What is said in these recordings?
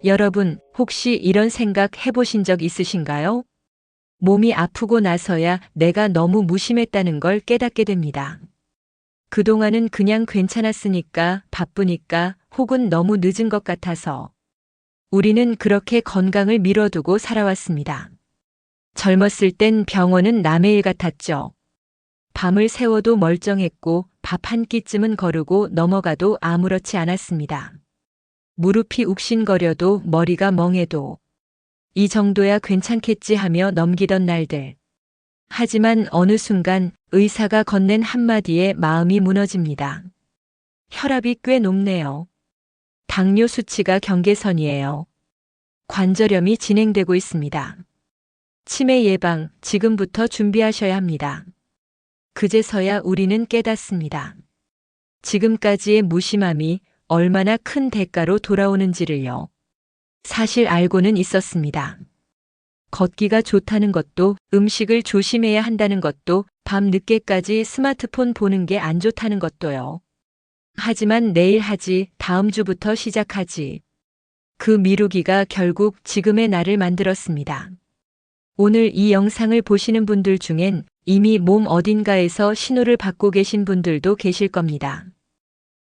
여러분, 혹시 이런 생각 해보신 적 있으신가요? 몸이 아프고 나서야 내가 너무 무심했다는 걸 깨닫게 됩니다. 그동안은 그냥 괜찮았으니까, 바쁘니까, 혹은 너무 늦은 것 같아서 우리는 그렇게 건강을 미뤄두고 살아왔습니다. 젊었을 땐 병원은 남의 일 같았죠. 밤을 새워도 멀쩡했고 밥 한 끼쯤은 거르고 넘어가도 아무렇지 않았습니다. 무릎이 욱신거려도 머리가 멍해도 이 정도야 괜찮겠지 하며 넘기던 날들. 하지만 어느 순간 의사가 건넨 한마디에 마음이 무너집니다. 혈압이 꽤 높네요. 당뇨 수치가 경계선이에요. 관절염이 진행되고 있습니다. 치매 예방 지금부터 준비하셔야 합니다. 그제서야 우리는 깨닫습니다. 지금까지의 무심함이 얼마나 큰 대가로 돌아오는지를요. 사실 알고는 있었습니다. 걷기가 좋다는 것도, 음식을 조심해야 한다는 것도, 밤 늦게까지 스마트폰 보는 게 안 좋다는 것도요. 하지만 내일 하지, 다음 주부터 시작하지. 그 미루기가 결국 지금의 나를 만들었습니다. 오늘 이 영상을 보시는 분들 중엔 이미 몸 어딘가에서 신호를 받고 계신 분들도 계실 겁니다.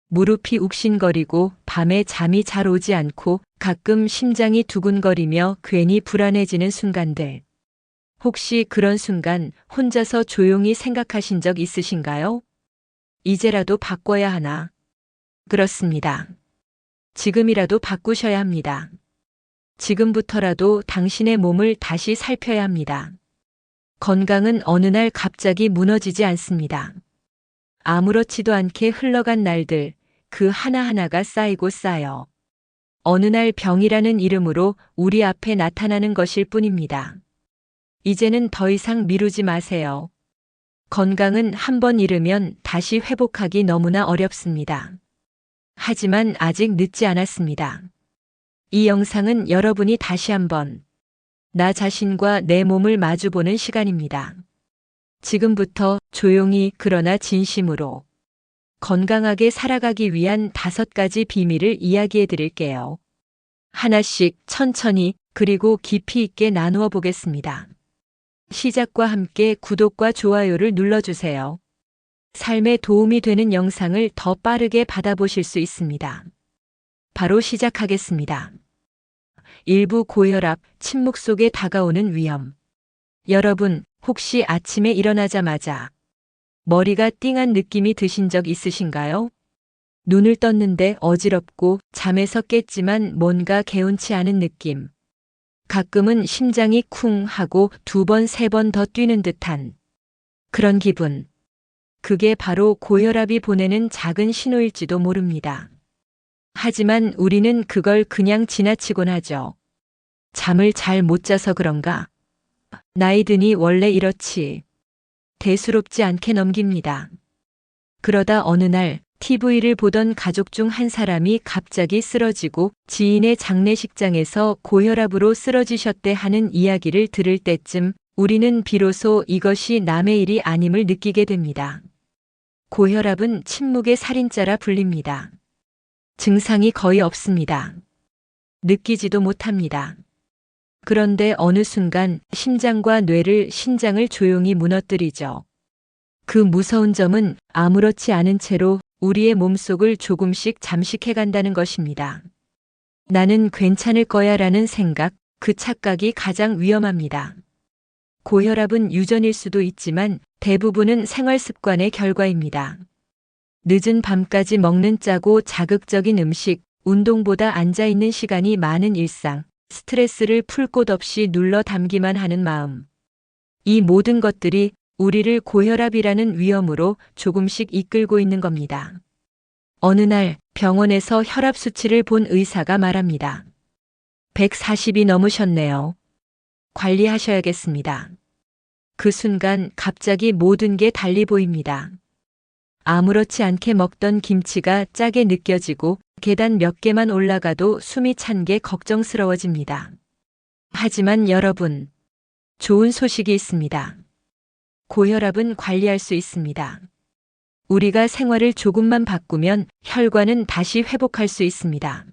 무릎이 욱신거리고 밤에 잠이 잘 오지 않고 가끔 심장이 두근거리며 괜히 불안해지는 순간들. 혹시 그런 순간 혼자서 조용히 생각하신 적 있으신가요? 이제라도 바꿔야 하나? 그렇습니다. 지금이라도 바꾸셔야 합니다. 지금부터라도 당신의 몸을 다시 살펴야 합니다. 건강은 어느 날 갑자기 무너지지 않습니다. 아무렇지도 않게 흘러간 날들, 그 하나하나가 쌓이고 쌓여 어느 날 병이라는 이름으로 우리 앞에 나타나는 것일 뿐입니다. 이제는 더 이상 미루지 마세요. 건강은 한 번 잃으면 다시 회복하기 너무나 어렵습니다. 하지만 아직 늦지 않았습니다. 이 영상은 여러분이 다시 한번 나 자신과 내 몸을 마주보는 시간입니다. 지금부터 조용히 그러나 진심으로 건강하게 살아가기 위한 5가지 비밀을 이야기해 드릴게요. 하나씩 천천히 그리고 깊이 있게 나누어 보겠습니다. 시작과 함께 구독과 좋아요를 눌러주세요. 삶에 도움이 되는 영상을 더 빠르게 받아보실 수 있습니다. 바로 시작하겠습니다. 일부 고혈압, 침묵 속에 다가오는 위험. 여러분, 혹시 아침에 일어나자마자 머리가 띵한 느낌이 드신 적 있으신가요? 눈을 떴는데 어지럽고 잠에서 깼지만 뭔가 개운치 않은 느낌. 가끔은 심장이 쿵 하고 2번, 3번 더 뛰는 듯한 그런 기분. 그게 바로 고혈압이 보내는 작은 신호일지도 모릅니다. 하지만 우리는 그걸 그냥 지나치곤 하죠. 잠을 잘 못 자서 그런가? 나이 드니 원래 이렇지. 대수롭지 않게 넘깁니다. 그러다 어느 날 TV를 보던 가족 중 한 사람이 갑자기 쓰러지고 지인의 장례식장에서 고혈압으로 쓰러지셨대 하는 이야기를 들을 때쯤 우리는 비로소 이것이 남의 일이 아님을 느끼게 됩니다. 고혈압은 침묵의 살인자라 불립니다. 증상이 거의 없습니다. 느끼지도 못합니다. 그런데 어느 순간 심장과 뇌를 신장을 조용히 무너뜨리죠. 그 무서운 점은 아무렇지 않은 채로 우리의 몸속을 조금씩 잠식해간다는 것입니다. 나는 괜찮을 거야 라는 생각, 그 착각이 가장 위험합니다. 고혈압은 유전일 수도 있지만 대부분은 생활 습관의 결과입니다. 늦은 밤까지 먹는 짜고 자극적인 음식, 운동보다 앉아있는 시간이 많은 일상, 스트레스를 풀 곳 없이 눌러 담기만 하는 마음. 이 모든 것들이 우리를 고혈압이라는 위험으로 조금씩 이끌고 있는 겁니다. 어느 날 병원에서 혈압 수치를 본 의사가 말합니다. 140이 넘으셨네요. 관리하셔야겠습니다. 그 순간 갑자기 모든 게 달리 보입니다. 아무렇지 않게 먹던 김치가 짜게 느껴지고 계단 몇 개만 올라가도 숨이 찬 게 걱정스러워집니다. 하지만 여러분, 좋은 소식이 있습니다. 고혈압은 관리할 수 있습니다. 우리가 생활을 조금만 바꾸면 혈관은 다시 회복할 수 있습니다.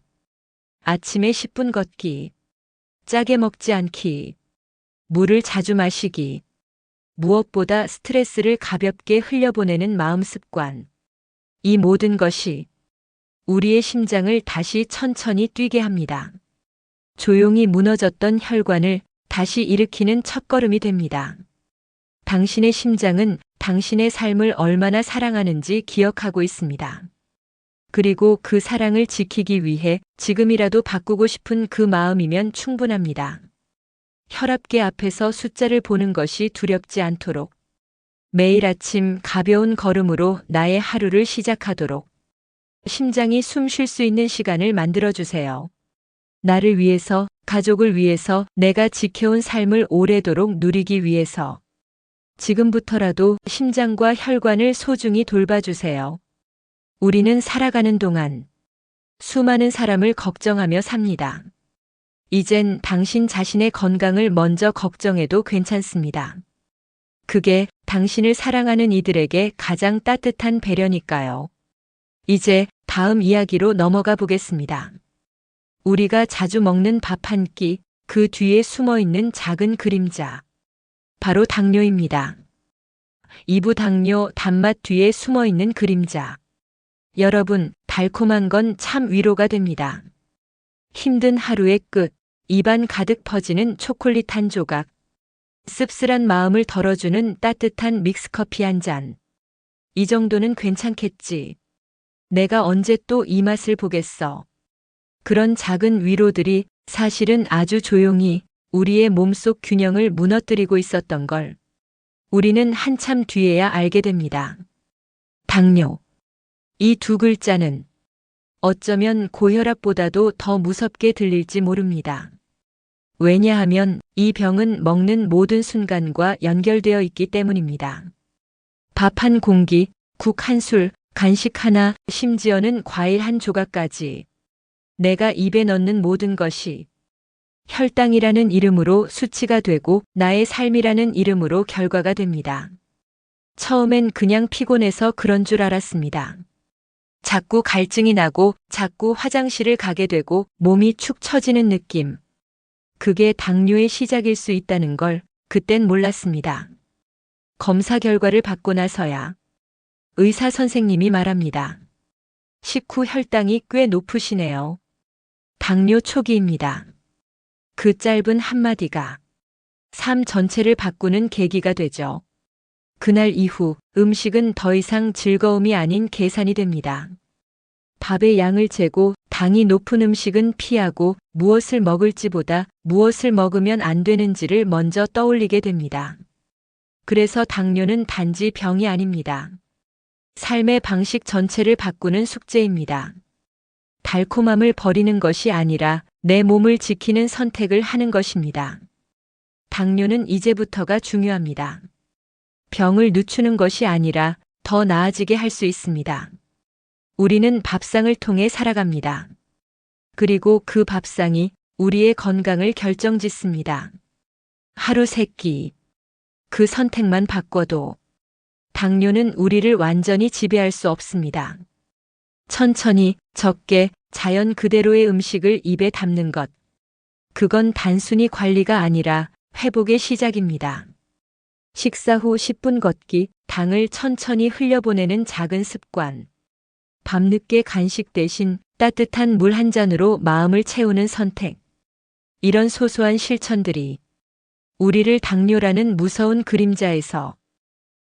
아침에 10분 걷기, 짜게 먹지 않기, 물을 자주 마시기, 무엇보다 스트레스를 가볍게 흘려보내는 마음 습관. 이 모든 것이 우리의 심장을 다시 천천히 뛰게 합니다. 조용히 무너졌던 혈관을 다시 일으키는 첫걸음이 됩니다. 당신의 심장은 당신의 삶을 얼마나 사랑하는지 기억하고 있습니다. 그리고 그 사랑을 지키기 위해 지금이라도 바꾸고 싶은 그 마음이면 충분합니다. 혈압계 앞에서 숫자를 보는 것이 두렵지 않도록, 매일 아침 가벼운 걸음으로 나의 하루를 시작하도록, 심장이 숨 쉴 수 있는 시간을 만들어주세요. 나를 위해서, 가족을 위해서, 내가 지켜온 삶을 오래도록 누리기 위해서. 지금부터라도 심장과 혈관을 소중히 돌봐주세요. 우리는 살아가는 동안 수많은 사람을 걱정하며 삽니다. 이젠 당신 자신의 건강을 먼저 걱정해도 괜찮습니다. 그게 당신을 사랑하는 이들에게 가장 따뜻한 배려니까요. 이제 다음 이야기로 넘어가 보겠습니다. 우리가 자주 먹는 밥 한 끼, 그 뒤에 숨어 있는 작은 그림자. 바로 당뇨입니다. 이부 당뇨 단맛 뒤에 숨어 있는 그림자. 여러분, 달콤한 건 참 위로가 됩니다. 힘든 하루의 끝, 입안 가득 퍼지는 초콜릿 한 조각. 씁쓸한 마음을 덜어주는 따뜻한 믹스커피 한 잔. 이 정도는 괜찮겠지. 내가 언제 또 이 맛을 보겠어. 그런 작은 위로들이 사실은 아주 조용히 우리의 몸속 균형을 무너뜨리고 있었던 걸 우리는 한참 뒤에야 알게 됩니다. 당뇨. 이 두 글자는 어쩌면 고혈압보다도 더 무섭게 들릴지 모릅니다. 왜냐하면 이 병은 먹는 모든 순간과 연결되어 있기 때문입니다. 밥 한 공기, 국 한 술, 간식 하나, 심지어는 과일 한 조각까지. 내가 입에 넣는 모든 것이 혈당이라는 이름으로 수치가 되고 나의 삶이라는 이름으로 결과가 됩니다. 처음엔 그냥 피곤해서 그런 줄 알았습니다. 자꾸 갈증이 나고 자꾸 화장실을 가게 되고 몸이 축 처지는 느낌. 그게 당뇨의 시작일 수 있다는 걸 그땐 몰랐습니다. 검사 결과를 받고 나서야 의사 선생님이 말합니다. 식후 혈당이 꽤 높으시네요. 당뇨 초기입니다. 그 짧은 한마디가 삶 전체를 바꾸는 계기가 되죠. 그날 이후 음식은 더 이상 즐거움이 아닌 계산이 됩니다. 밥의 양을 재고 당이 높은 음식은 피하고 무엇을 먹을지보다 무엇을 먹으면 안 되는지를 먼저 떠올리게 됩니다. 그래서 당뇨는 단지 병이 아닙니다. 삶의 방식 전체를 바꾸는 숙제입니다. 달콤함을 버리는 것이 아니라 내 몸을 지키는 선택을 하는 것입니다. 당뇨는 이제부터가 중요합니다. 병을 늦추는 것이 아니라 더 나아지게 할 수 있습니다. 우리는 밥상을 통해 살아갑니다. 그리고 그 밥상이 우리의 건강을 결정짓습니다. 하루 세 끼. 그 선택만 바꿔도 당뇨는 우리를 완전히 지배할 수 없습니다. 천천히, 적게, 자연 그대로의 음식을 입에 담는 것. 그건 단순히 관리가 아니라 회복의 시작입니다. 식사 후 10분 걷기, 당을 천천히 흘려보내는 작은 습관. 밤늦게 간식 대신 따뜻한 물 한 잔으로 마음을 채우는 선택. 이런 소소한 실천들이 우리를 당뇨라는 무서운 그림자에서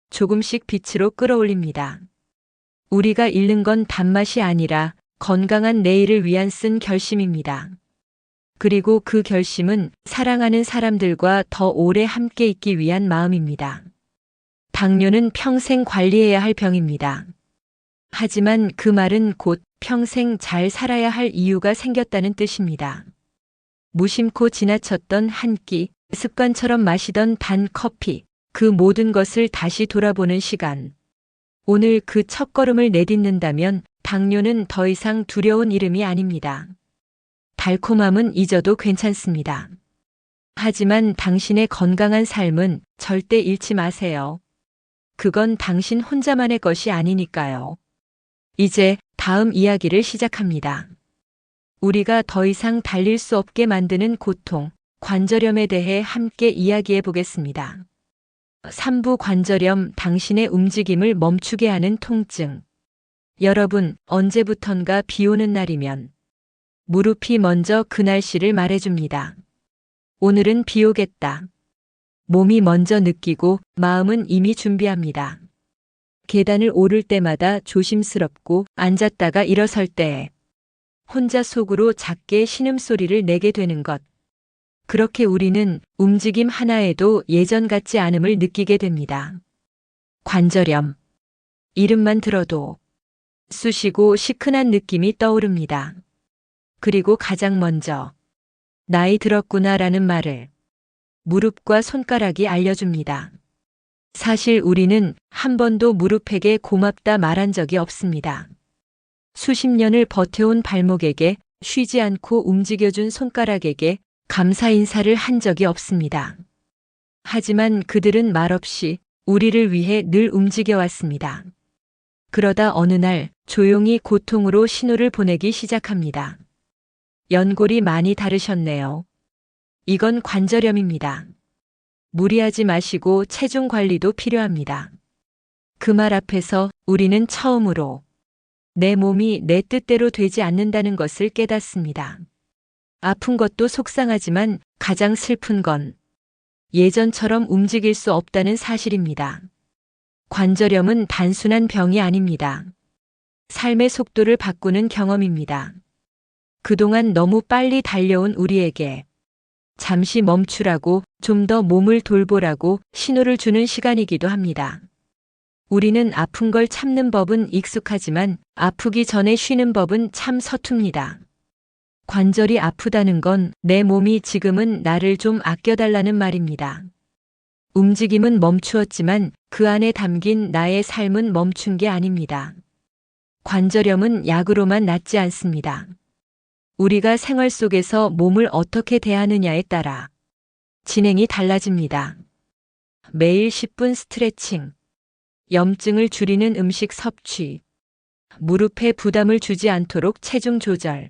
조금씩 빛으로 끌어올립니다. 우리가 잃는 건 단맛이 아니라 건강한 내일을 위한 쓴 결심입니다. 그리고 그 결심은 사랑하는 사람들과 더 오래 함께 있기 위한 마음입니다. 당뇨는 평생 관리해야 할 병입니다. 하지만 그 말은 곧 평생 잘 살아야 할 이유가 생겼다는 뜻입니다. 무심코 지나쳤던 한 끼, 습관처럼 마시던 단 커피, 그 모든 것을 다시 돌아보는 시간. 오늘 그 첫걸음을 내딛는다면 당뇨는 더 이상 두려운 이름이 아닙니다. 달콤함은 잊어도 괜찮습니다. 하지만 당신의 건강한 삶은 절대 잃지 마세요. 그건 당신 혼자만의 것이 아니니까요. 이제 다음 이야기를 시작합니다. 우리가 더 이상 달릴 수 없게 만드는 고통, 관절염에 대해 함께 이야기해 보겠습니다. 3부 관절염, 당신의 움직임을 멈추게 하는 통증. 여러분, 언제부턴가 비 오는 날이면 무릎이 먼저 그 날씨를 말해줍니다. 오늘은 비 오겠다. 몸이 먼저 느끼고 마음은 이미 준비합니다. 계단을 오를 때마다 조심스럽고 앉았다가 일어설 때에 혼자 속으로 작게 신음소리를 내게 되는 것. 그렇게 우리는 움직임 하나에도 예전 같지 않음을 느끼게 됩니다. 관절염. 이름만 들어도 쑤시고 시큰한 느낌이 떠오릅니다. 그리고 가장 먼저 나이 들었구나라는 말을 무릎과 손가락이 알려줍니다. 사실 우리는 한 번도 무릎에게 고맙다 말한 적이 없습니다. 수십 년을 버텨온 발목에게, 쉬지 않고 움직여준 손가락에게 감사 인사를 한 적이 없습니다. 하지만 그들은 말없이 우리를 위해 늘 움직여왔습니다. 그러다 어느 날 조용히 고통으로 신호를 보내기 시작합니다. 연골이 많이 다르셨네요. 이건 관절염입니다. 무리하지 마시고 체중 관리도 필요합니다. 그 말 앞에서 우리는 처음으로 내 몸이 내 뜻대로 되지 않는다는 것을 깨닫습니다. 아픈 것도 속상하지만 가장 슬픈 건 예전처럼 움직일 수 없다는 사실입니다. 관절염은 단순한 병이 아닙니다. 삶의 속도를 바꾸는 경험입니다. 그동안 너무 빨리 달려온 우리에게 잠시 멈추라고, 좀 더 몸을 돌보라고 신호를 주는 시간이기도 합니다. 우리는 아픈 걸 참는 법은 익숙하지만 아프기 전에 쉬는 법은 참 서툽니다. 관절이 아프다는 건 내 몸이 지금은 나를 좀 아껴달라는 말입니다. 움직임은 멈추었지만 그 안에 담긴 나의 삶은 멈춘 게 아닙니다. 관절염은 약으로만 낫지 않습니다. 우리가 생활 속에서 몸을 어떻게 대하느냐에 따라 진행이 달라집니다. 매일 10분 스트레칭, 염증을 줄이는 음식 섭취, 무릎에 부담을 주지 않도록 체중 조절,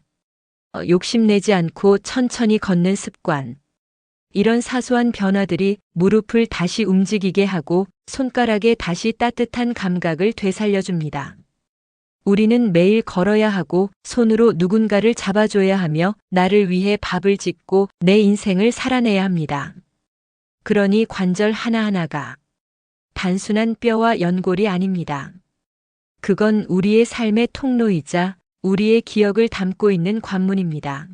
욕심내지 않고 천천히 걷는 습관. 이런 사소한 변화들이 무릎을 다시 움직이게 하고 손가락에 다시 따뜻한 감각을 되살려줍니다. 우리는 매일 걸어야 하고 손으로 누군가를 잡아줘야 하며 나를 위해 밥을 짓고 내 인생을 살아내야 합니다. 그러니 관절 하나하나가 단순한 뼈와 연골이 아닙니다. 그건 우리의 삶의 통로이자 우리의 기억을 담고 있는 관문입니다.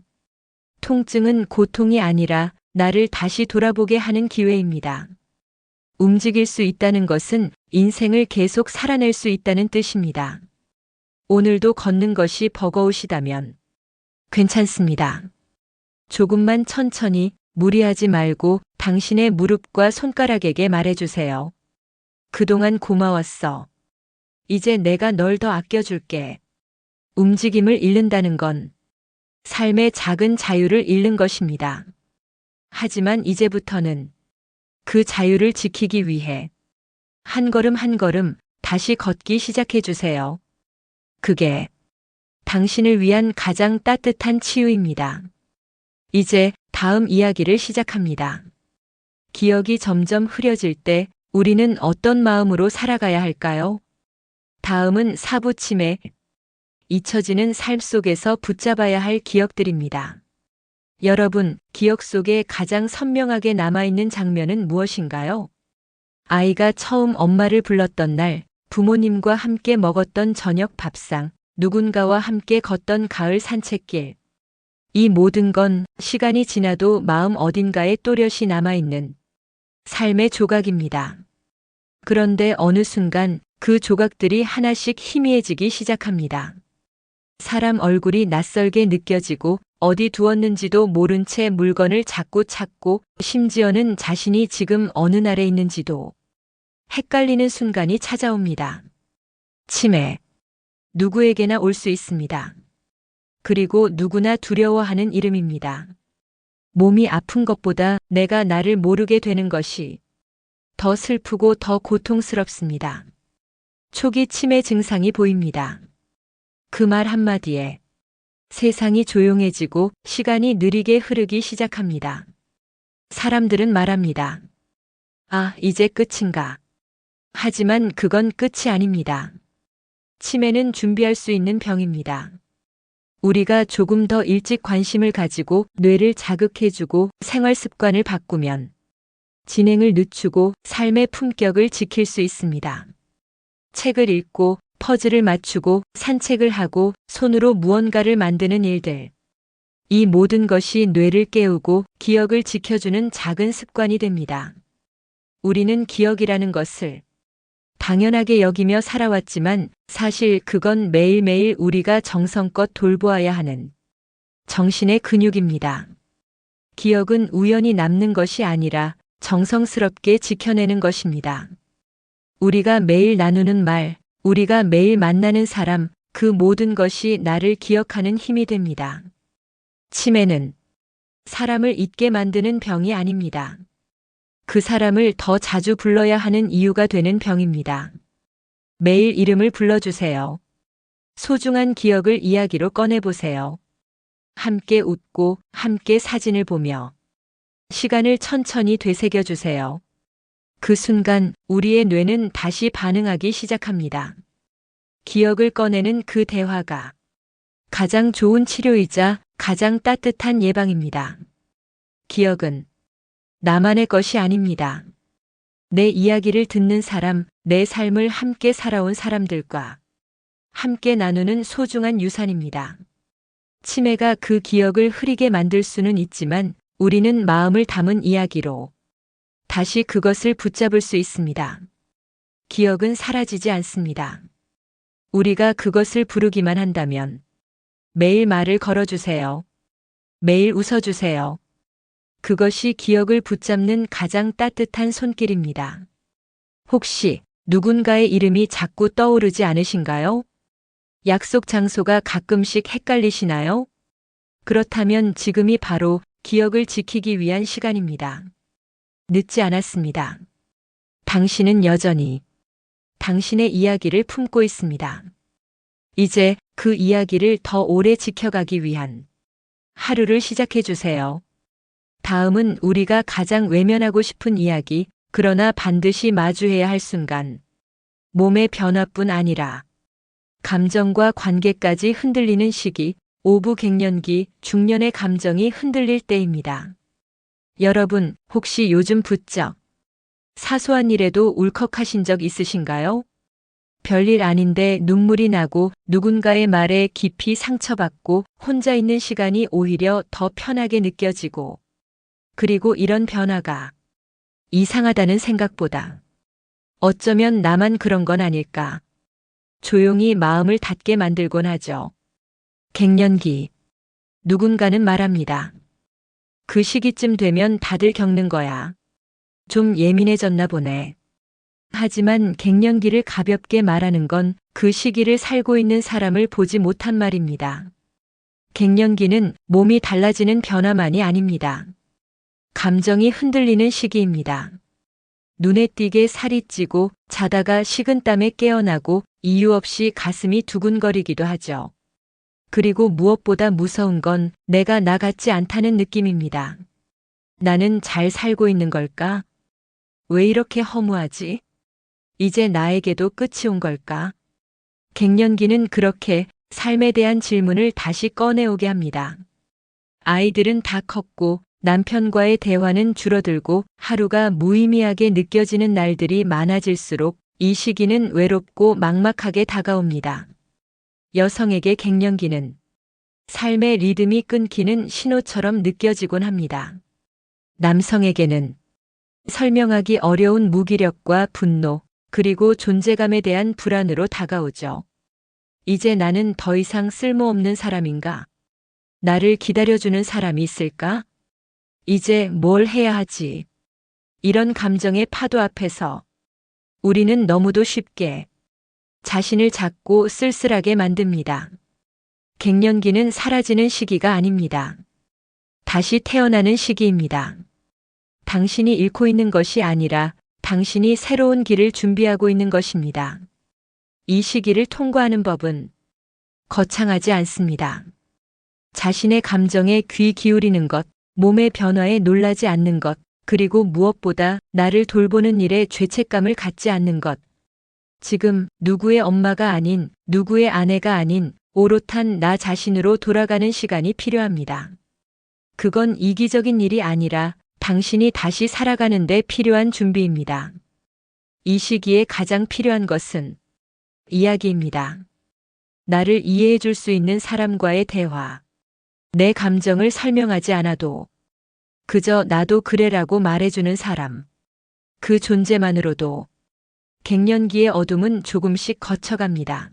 통증은 고통이 아니라 나를 다시 돌아보게 하는 기회입니다. 움직일 수 있다는 것은 인생을 계속 살아낼 수 있다는 뜻입니다. 오늘도 걷는 것이 버거우시다면 괜찮습니다. 조금만 천천히, 무리하지 말고 당신의 무릎과 손가락에게 말해주세요. 그동안 고마웠어. 이제 내가 널 더 아껴줄게. 움직임을 잃는다는 건 삶의 작은 자유를 잃는 것입니다. 하지만 이제부터는 그 자유를 지키기 위해 한 걸음 한 걸음 다시 걷기 시작해 주세요. 그게 당신을 위한 가장 따뜻한 치유입니다. 이제 다음 이야기를 시작합니다. 기억이 점점 흐려질 때 우리는 어떤 마음으로 살아가야 할까요? 다음은 사부 치매, 잊혀지는 삶 속에서 붙잡아야 할 기억들입니다. 여러분, 기억 속에 가장 선명하게 남아있는 장면은 무엇인가요? 아이가 처음 엄마를 불렀던 날, 부모님과 함께 먹었던 저녁 밥상, 누군가와 함께 걷던 가을 산책길. 이 모든 건 시간이 지나도 마음 어딘가에 또렷이 남아있는 삶의 조각입니다. 그런데 어느 순간 그 조각들이 하나씩 희미해지기 시작합니다. 사람 얼굴이 낯설게 느껴지고 어디 두었는지도 모른 채 물건을 자꾸 찾고 심지어는 자신이 지금 어느 날에 있는지도 헷갈리는 순간이 찾아옵니다. 치매. 누구에게나 올 수 있습니다. 그리고 누구나 두려워하는 이름입니다. 몸이 아픈 것보다 내가 나를 모르게 되는 것이 더 슬프고 더 고통스럽습니다. 초기 치매 증상이 보입니다. 그 말 한마디에 세상이 조용해지고 시간이 느리게 흐르기 시작합니다. 사람들은 말합니다. 아, 이제 끝인가? 하지만 그건 끝이 아닙니다. 치매는 준비할 수 있는 병입니다. 우리가 조금 더 일찍 관심을 가지고 뇌를 자극해주고 생활 습관을 바꾸면 진행을 늦추고 삶의 품격을 지킬 수 있습니다. 책을 읽고 퍼즐을 맞추고 산책을 하고 손으로 무언가를 만드는 일들. 이 모든 것이 뇌를 깨우고 기억을 지켜주는 작은 습관이 됩니다. 우리는 기억이라는 것을 당연하게 여기며 살아왔지만 사실 그건 매일매일 우리가 정성껏 돌보아야 하는 정신의 근육입니다. 기억은 우연히 남는 것이 아니라 정성스럽게 지켜내는 것입니다. 우리가 매일 나누는 말, 우리가 매일 만나는 사람, 그 모든 것이 나를 기억하는 힘이 됩니다. 치매는 사람을 잊게 만드는 병이 아닙니다. 그 사람을 더 자주 불러야 하는 이유가 되는 병입니다. 매일 이름을 불러주세요. 소중한 기억을 이야기로 꺼내보세요. 함께 웃고 함께 사진을 보며 시간을 천천히 되새겨주세요. 그 순간 우리의 뇌는 다시 반응하기 시작합니다. 기억을 꺼내는 그 대화가 가장 좋은 치료이자 가장 따뜻한 예방입니다. 기억은 나만의 것이 아닙니다. 내 이야기를 듣는 사람, 내 삶을 함께 살아온 사람들과 함께 나누는 소중한 유산입니다. 치매가 그 기억을 흐리게 만들 수는 있지만 우리는 마음을 담은 이야기로 다시 그것을 붙잡을 수 있습니다. 기억은 사라지지 않습니다. 우리가 그것을 부르기만 한다면 매일 말을 걸어주세요. 매일 웃어주세요. 그것이 기억을 붙잡는 가장 따뜻한 손길입니다. 혹시 누군가의 이름이 자꾸 떠오르지 않으신가요? 약속 장소가 가끔씩 헷갈리시나요? 그렇다면 지금이 바로 기억을 지키기 위한 시간입니다. 늦지 않았습니다. 당신은 여전히 당신의 이야기를 품고 있습니다. 이제 그 이야기를 더 오래 지켜가기 위한 하루를 시작해 주세요. 다음은 우리가 가장 외면하고 싶은 이야기, 그러나 반드시 마주해야 할 순간. 몸의 변화뿐 아니라 감정과 관계까지 흔들리는 시기, 오부 갱년기, 중년의 감정이 흔들릴 때입니다. 여러분, 혹시 요즘 부쩍 사소한 일에도 울컥하신 적 있으신가요? 별일 아닌데 눈물이 나고 누군가의 말에 깊이 상처받고 혼자 있는 시간이 오히려 더 편하게 느껴지고, 그리고 이런 변화가 이상하다는 생각보다 어쩌면 나만 그런 건 아닐까. 조용히 마음을 닫게 만들곤 하죠. 갱년기. 누군가는 말합니다. 그 시기쯤 되면 다들 겪는 거야. 좀 예민해졌나 보네. 하지만 갱년기를 가볍게 말하는 건 그 시기를 살고 있는 사람을 보지 못한 말입니다. 갱년기는 몸이 달라지는 변화만이 아닙니다. 감정이 흔들리는 시기입니다. 눈에 띄게 살이 찌고 자다가 식은땀에 깨어나고 이유 없이 가슴이 두근거리기도 하죠. 그리고 무엇보다 무서운 건 내가 나 같지 않다는 느낌입니다. 나는 잘 살고 있는 걸까? 왜 이렇게 허무하지? 이제 나에게도 끝이 온 걸까? 갱년기는 그렇게 삶에 대한 질문을 다시 꺼내오게 합니다. 아이들은 다 컸고 남편과의 대화는 줄어들고 하루가 무의미하게 느껴지는 날들이 많아질수록 이 시기는 외롭고 막막하게 다가옵니다. 여성에게 갱년기는 삶의 리듬이 끊기는 신호처럼 느껴지곤 합니다. 남성에게는 설명하기 어려운 무기력과 분노, 그리고 존재감에 대한 불안으로 다가오죠. 이제 나는 더 이상 쓸모없는 사람인가? 나를 기다려주는 사람이 있을까? 이제 뭘 해야 하지? 이런 감정의 파도 앞에서 우리는 너무도 쉽게 자신을 작고 쓸쓸하게 만듭니다. 갱년기는 사라지는 시기가 아닙니다. 다시 태어나는 시기입니다. 당신이 잃고 있는 것이 아니라 당신이 새로운 길을 준비하고 있는 것입니다. 이 시기를 통과하는 법은 거창하지 않습니다. 자신의 감정에 귀 기울이는 것, 몸의 변화에 놀라지 않는 것, 그리고 무엇보다 나를 돌보는 일에 죄책감을 갖지 않는 것. 지금 누구의 엄마가 아닌, 누구의 아내가 아닌 오롯한 나 자신으로 돌아가는 시간이 필요합니다. 그건 이기적인 일이 아니라 당신이 다시 살아가는 데 필요한 준비입니다. 이 시기에 가장 필요한 것은 이야기입니다. 나를 이해해 줄 수 있는 사람과의 대화. 내 감정을 설명하지 않아도 그저 나도 그래라고 말해주는 사람. 그 존재만으로도 갱년기의 어둠은 조금씩 거쳐갑니다.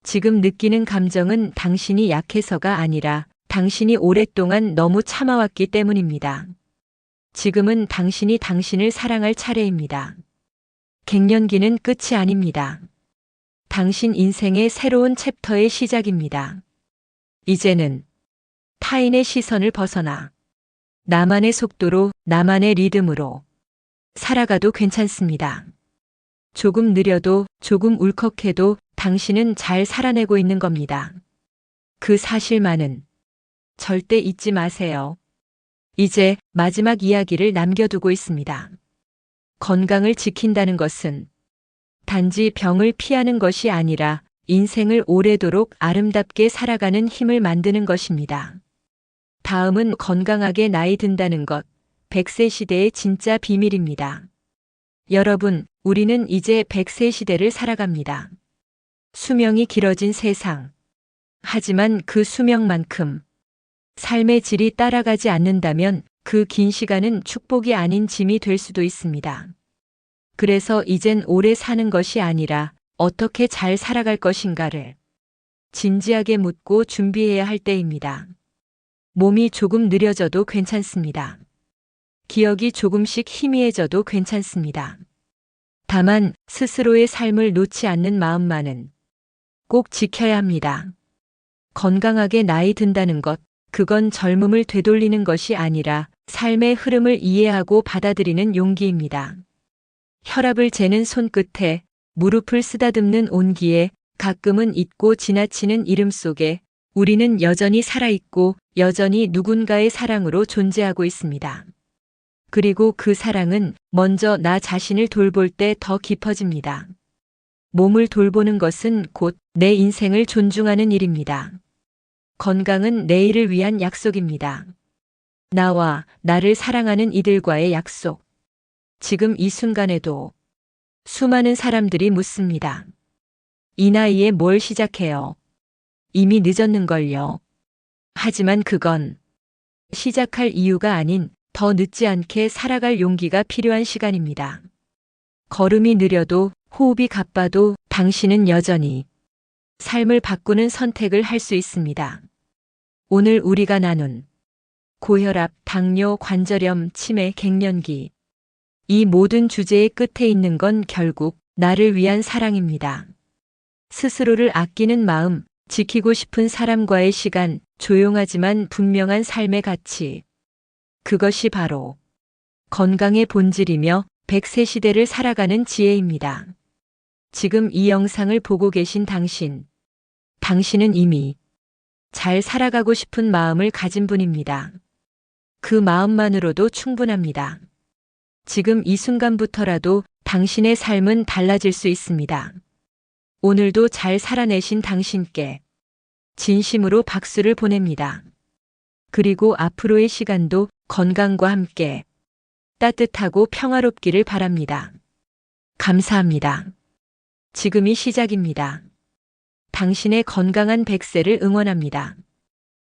지금 느끼는 감정은 당신이 약해서가 아니라 당신이 오랫동안 너무 참아왔기 때문입니다. 지금은 당신이 당신을 사랑할 차례입니다. 갱년기는 끝이 아닙니다. 당신 인생의 새로운 챕터의 시작입니다. 이제는 타인의 시선을 벗어나 나만의 속도로, 나만의 리듬으로 살아가도 괜찮습니다. 조금 느려도, 조금 울컥해도 당신은 잘 살아내고 있는 겁니다. 그 사실만은 절대 잊지 마세요. 이제 마지막 이야기를 남겨두고 있습니다. 건강을 지킨다는 것은 단지 병을 피하는 것이 아니라 인생을 오래도록 아름답게 살아가는 힘을 만드는 것입니다. 다음은 건강하게 나이 든다는 것, 100세 시대의 진짜 비밀입니다. 여러분, 우리는 이제 100세 시대를 살아갑니다. 수명이 길어진 세상. 하지만 그 수명만큼 삶의 질이 따라가지 않는다면 그 긴 시간은 축복이 아닌 짐이 될 수도 있습니다. 그래서 이젠 오래 사는 것이 아니라 어떻게 잘 살아갈 것인가를 진지하게 묻고 준비해야 할 때입니다. 몸이 조금 느려져도 괜찮습니다. 기억이 조금씩 희미해져도 괜찮습니다. 다만 스스로의 삶을 놓지 않는 마음만은 꼭 지켜야 합니다. 건강하게 나이 든다는 것, 그건 젊음을 되돌리는 것이 아니라 삶의 흐름을 이해하고 받아들이는 용기입니다. 혈압을 재는 손끝에, 무릎을 쓰다듬는 온기에, 가끔은 잊고 지나치는 이름 속에 우리는 여전히 살아있고 여전히 누군가의 사랑으로 존재하고 있습니다. 그리고 그 사랑은 먼저 나 자신을 돌볼 때 더 깊어집니다. 몸을 돌보는 것은 곧 내 인생을 존중하는 일입니다. 건강은 내일을 위한 약속입니다. 나와 나를 사랑하는 이들과의 약속. 지금 이 순간에도 수많은 사람들이 묻습니다. 이 나이에 뭘 시작해요? 이미 늦었는걸요. 하지만 그건 시작할 이유가 아닌 더 늦지 않게 살아갈 용기가 필요한 시간입니다. 걸음이 느려도 호흡이 가빠도 당신은 여전히 삶을 바꾸는 선택을 할 수 있습니다. 오늘 우리가 나눈 고혈압, 당뇨, 관절염, 치매, 갱년기. 이 모든 주제의 끝에 있는 건 결국 나를 위한 사랑입니다. 스스로를 아끼는 마음, 지키고 싶은 사람과의 시간, 조용하지만 분명한 삶의 가치. 그것이 바로 건강의 본질이며 100세 시대를 살아가는 지혜입니다. 지금 이 영상을 보고 계신 당신은 이미 잘 살아가고 싶은 마음을 가진 분입니다. 그 마음만으로도 충분합니다. 지금 이 순간부터라도 당신의 삶은 달라질 수 있습니다. 오늘도 잘 살아내신 당신께 진심으로 박수를 보냅니다. 그리고 앞으로의 시간도 건강과 함께 따뜻하고 평화롭기를 바랍니다. 감사합니다. 지금이 시작입니다. 당신의 건강한 100세를 응원합니다.